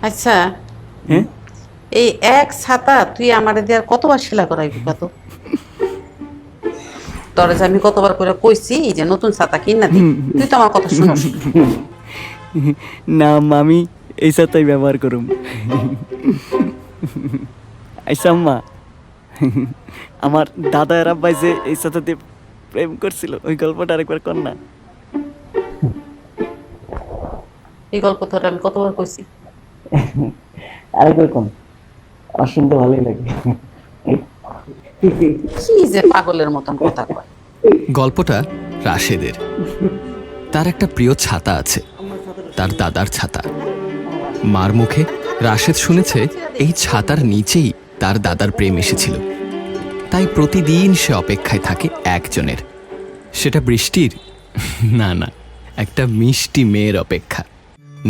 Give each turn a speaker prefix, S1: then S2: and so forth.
S1: আচ্ছা,
S2: হ্যাঁ,
S1: এই এক ছাতা তুই আমারে দেওয়ার কতবার সেলা করাইবি কত? তোরে যে আমি কতবার করে কইছি যে নতুন ছাতা কিনা দি, তুই তো আমার কথা শুনস না।
S2: না আম্মা, আমি এই ছাতাই ব্যবহার করুম। আচ্ছা আম্মা, আমার দাদা আর আব্বাই যে এই ছাতাতে প্রেম করছিল, ওই গল্পটা আরেকবার কর না।
S1: এই গল্প তোরে আমি কতবার কইছি।
S3: আরেকবার কম, আমার শুনতে ভালোই লাগে।
S1: কি যে পাগলের মতন কথা কয়।
S4: গল্পটা রাশেদের। তার একটা প্রিয় ছাতা আছে, তার দাদার ছাতা। মার মুখে রাশেদ শুনেছে এই ছাতার নিচেই তার দাদার প্রেম এসেছিল। তাই প্রতিদিন সে অপেক্ষায় থাকে একজনের। সেটা বৃষ্টির না, একটা মিষ্টি মেয়ের অপেক্ষা।